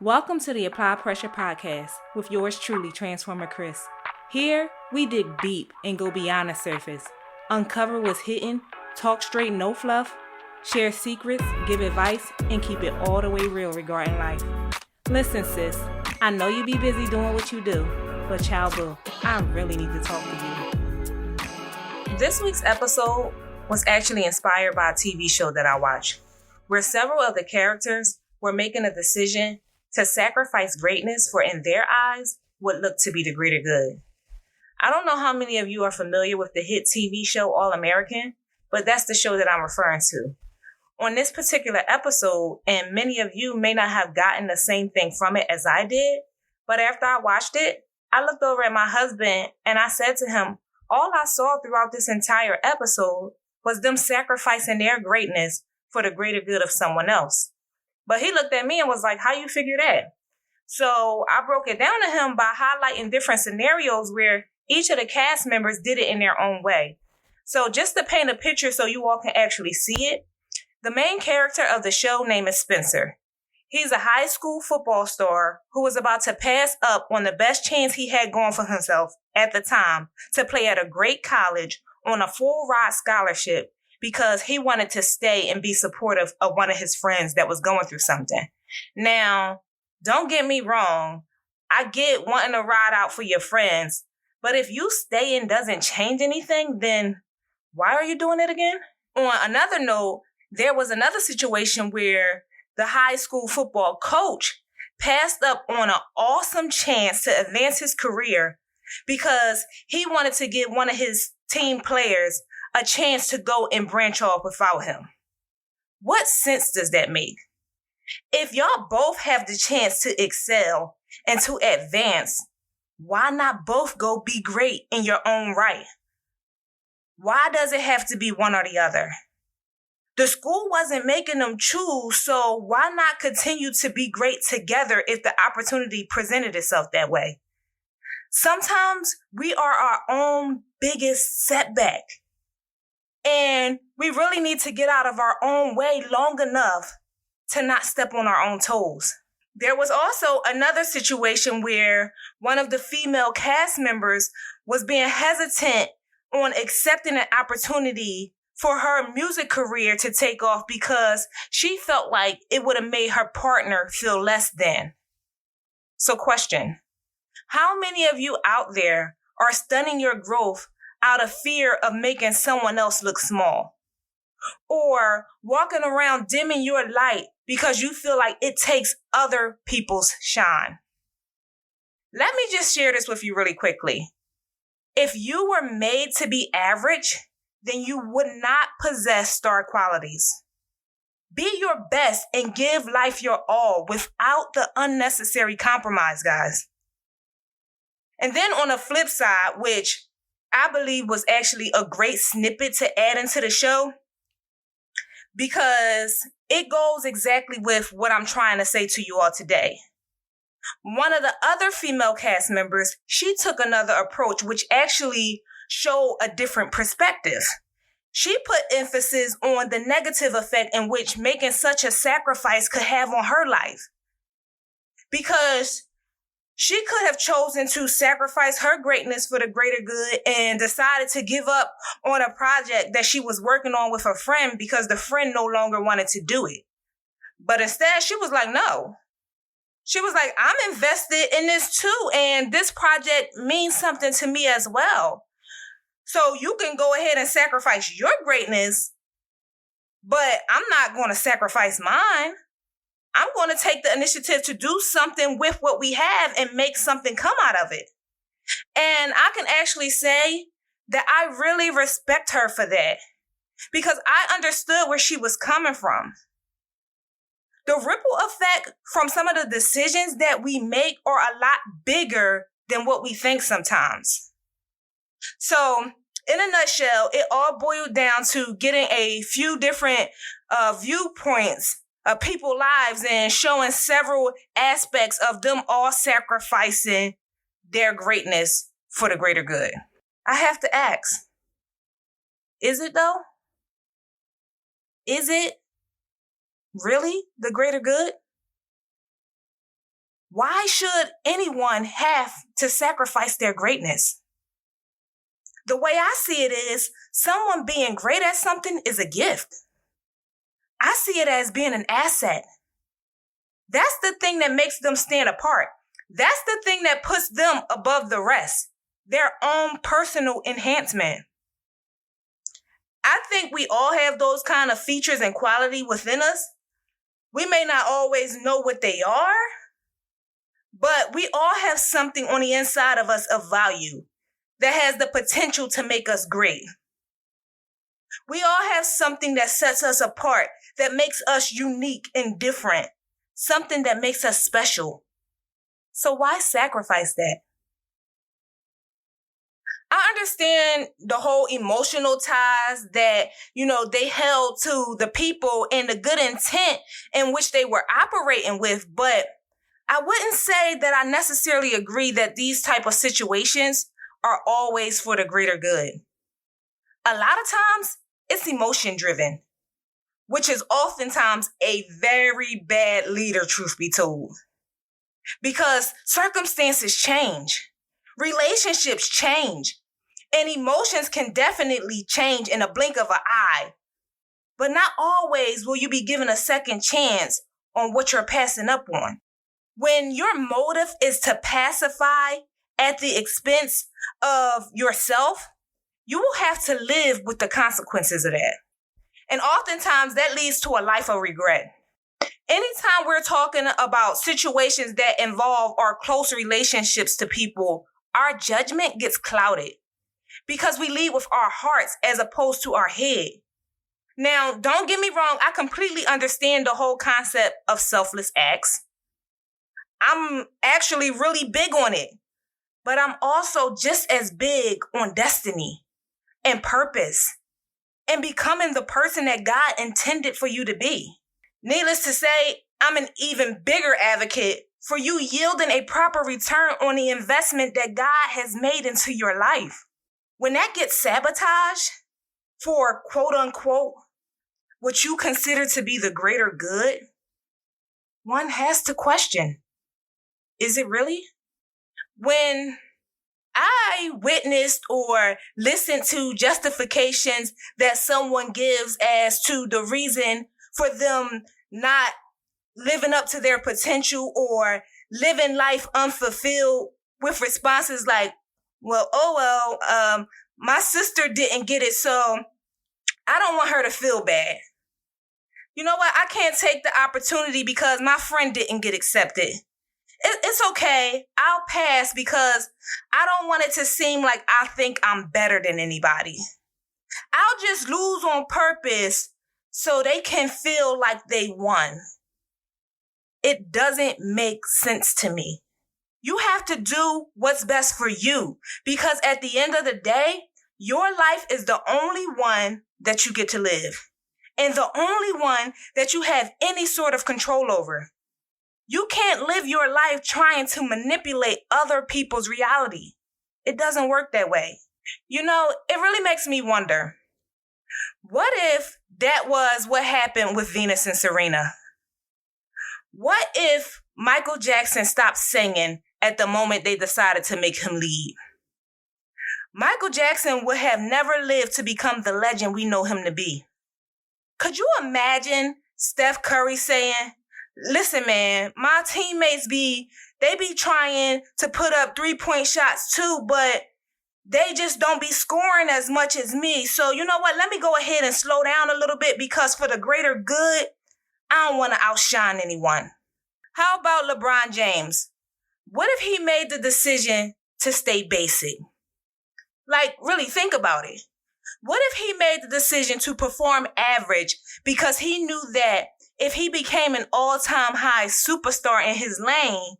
Welcome to the Apply Pressure Podcast with yours truly, TransformHer Krys. Here, we dig deep and go beyond the surface, uncover what's hidden, talk straight, no fluff, share secrets, give advice, and keep it all the way real regarding life. Listen, sis, I know you be busy doing what you do, but child boo, I really need to talk to you. This week's episode was actually inspired by a TV show that I watched, where several of the characters were making a decision to sacrifice greatness for, in their eyes, what looked to be the greater good. I don't know how many of you are familiar with the hit TV show All American, but that's the show that I'm referring to. On this particular episode, and many of you may not have gotten the same thing from it as I did, but after I watched it, I looked over at my husband and I said to him, all I saw throughout this entire episode was them sacrificing their greatness for the greater good of someone else. But he looked at me and was like, how you figure that? So I broke it down to him by highlighting different scenarios where each of the cast members did it in their own way. So just to paint a picture so you all can actually see it, the main character of the show name is Spencer. He's a high school football star who was about to pass up on the best chance he had going for himself at the time to play at a great college on a full ride scholarship because he wanted to stay and be supportive of one of his friends that was going through something. Now, don't get me wrong. I get wanting to ride out for your friends, but if you stay and doesn't change anything, then why are you doing it again? On another note, there was another situation where the high school football coach passed up on an awesome chance to advance his career because he wanted to give one of his team players a chance to go and branch off without him. What sense does that make? If y'all both have the chance to excel and to advance, why not both go be great in your own right? Why does it have to be one or the other? The school wasn't making them choose, so why not continue to be great together if the opportunity presented itself that way? Sometimes we are our own biggest setback. And we really need to get out of our own way long enough to not step on our own toes. There was also another situation where one of the female cast members was being hesitant on accepting an opportunity for her music career to take off because she felt like it would have made her partner feel less than. So question, how many of you out there are stunning your growth out of fear of making someone else look small? Or walking around dimming your light because you feel like it takes other people's shine? Let me just share this with you really quickly. If you were made to be average, then you would not possess star qualities. Be your best and give life your all without the unnecessary compromise, guys. And then on the flip side, which I believe was actually a great snippet to add into the show, because it goes exactly with what I'm trying to say to you all today. One of the other female cast members, she took another approach, which actually showed a different perspective. She put emphasis on the negative effect in which making such a sacrifice could have on her life. Because she could have chosen to sacrifice her greatness for the greater good and decided to give up on a project that she was working on with her friend because the friend no longer wanted to do it. But instead, she was like, no. She was like, I'm invested in this too, and this project means something to me as well. So you can go ahead and sacrifice your greatness, but I'm not going to sacrifice mine. I'm going to take the initiative to do something with what we have and make something come out of it. And I can actually say that I really respect her for that because I understood where she was coming from. The ripple effect from some of the decisions that we make are a lot bigger than what we think sometimes. So in a nutshell, it all boiled down to getting a few different viewpoints of people's lives and showing several aspects of them all sacrificing their greatness for the greater good. I have to ask, is it though? Is it really the greater good? Why should anyone have to sacrifice their greatness? The way I see it is, someone being great at something is a gift. I see it as being an asset. That's the thing that makes them stand apart. That's the thing that puts them above the rest, their own personal enhancement. I think we all have those kind of features and quality within us. We may not always know what they are, but we all have something on the inside of us of value that has the potential to make us great. We all have something that sets us apart, that makes us unique and different, something that makes us special. So why sacrifice that? I understand the whole emotional ties that, they held to the people and the good intent in which they were operating with, but I wouldn't say that I necessarily agree that these type of situations are always for the greater good. A lot of times, it's emotion driven, which is oftentimes a very bad leader, truth be told. Because circumstances change, relationships change, and emotions can definitely change in a blink of an eye. But not always will you be given a second chance on what you're passing up on. When your motive is to pacify at the expense of yourself, you will have to live with the consequences of that. And oftentimes that leads to a life of regret. Anytime we're talking about situations that involve our close relationships to people, our judgment gets clouded because we lead with our hearts as opposed to our head. Now, don't get me wrong, I completely understand the whole concept of selfless acts. I'm actually really big on it, but I'm also just as big on destiny and purpose and becoming the person that God intended for you to be. Needless to say, I'm an even bigger advocate for you yielding a proper return on the investment that God has made into your life. When that gets sabotaged for quote unquote what you consider to be the greater good, one has to question, is it really? When I witnessed or listened to justifications that someone gives as to the reason for them not living up to their potential or living life unfulfilled with responses like, my sister didn't get it, so I don't want her to feel bad. You know what? I can't take the opportunity because my friend didn't get accepted. It's okay. I'll pass because I don't want it to seem like I think I'm better than anybody. I'll just lose on purpose so they can feel like they won. It doesn't make sense to me. You have to do what's best for you because at the end of the day, your life is the only one that you get to live and the only one that you have any sort of control over. You can't live your life trying to manipulate other people's reality. It doesn't work that way. It really makes me wonder, what if that was what happened with Venus and Serena? What if Michael Jackson stopped singing at the moment they decided to make him lead? Michael Jackson would have never lived to become the legend we know him to be. Could you imagine Steph Curry saying, listen, man, my teammates be trying to put up 3-point shots too, but they just don't be scoring as much as me. So you know what? Let me go ahead and slow down a little bit because for the greater good, I don't want to outshine anyone. How about LeBron James? What if he made the decision to stay basic? Like, really think about it. What if he made the decision to perform average because he knew that if he became an all-time high superstar in his lane,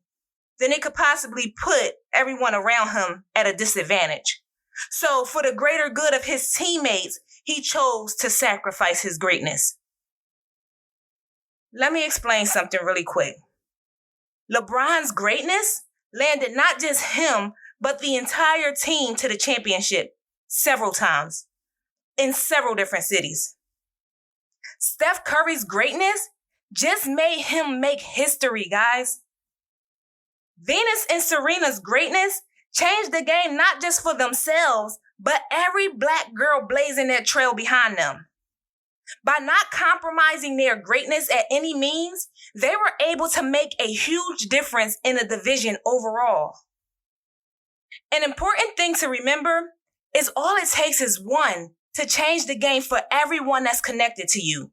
then it could possibly put everyone around him at a disadvantage. So for the greater good of his teammates, he chose to sacrifice his greatness. Let me explain something really quick. LeBron's greatness landed not just him, but the entire team to the championship several times in several different cities. Steph Curry's greatness just made him make history, guys. Venus and Serena's greatness changed the game not just for themselves, but every Black girl blazing their trail behind them. By not compromising their greatness at any means, they were able to make a huge difference in the division overall. An important thing to remember is all it takes is one to change the game for everyone that's connected to you.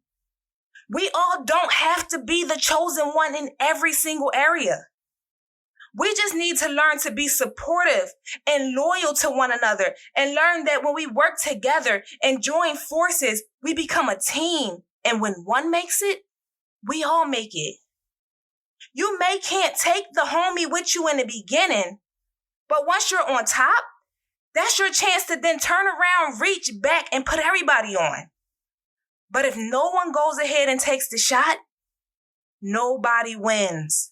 We all don't have to be the chosen one in every single area. We just need to learn to be supportive and loyal to one another and learn that when we work together and join forces, we become a team. And when one makes it, we all make it. You can't take the homie with you in the beginning, but once you're on top, that's your chance to then turn around, reach back, and put everybody on. But if no one goes ahead and takes the shot, nobody wins.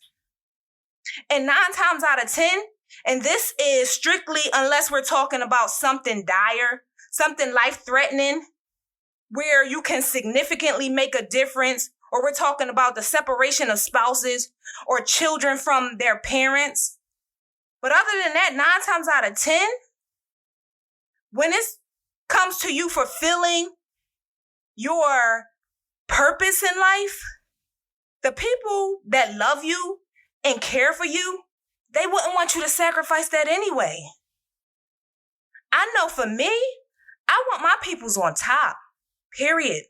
And 9 times out of 10, and this is strictly unless we're talking about something dire, something life-threatening, where you can significantly make a difference, or we're talking about the separation of spouses or children from their parents. But other than that, 9 times out of 10, when it comes to you fulfilling your purpose in life, the people that love you and care for you, they wouldn't want you to sacrifice that anyway. I know for me, I want my peoples on top, period.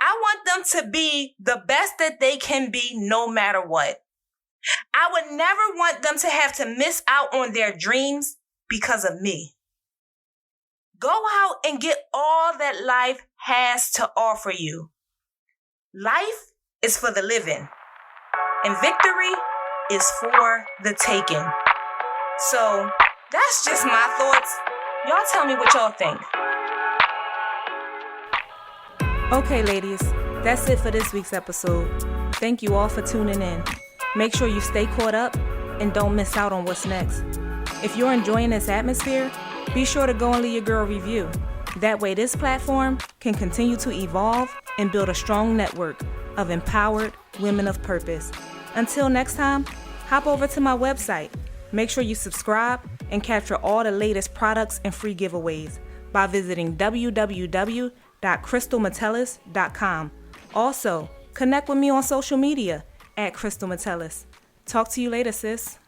I want them to be the best that they can be no matter what. I would never want them to have to miss out on their dreams because of me. Go out and get all that life has to offer you. Life is for the living, and victory is for the taking. So that's just my thoughts. Y'all tell me what y'all think. Okay, ladies, that's it for this week's episode. Thank you all for tuning in. Make sure you stay caught up and don't miss out on what's next. If you're enjoying this atmosphere, be sure to go and leave your girl a review. That way this platform can continue to evolve and build a strong network of empowered women of purpose. Until next time, hop over to my website. Make sure you subscribe and capture all the latest products and free giveaways by visiting www.crystalmetellus.com. Also, connect with me on social media @crystalmetellus. Talk to you later, sis.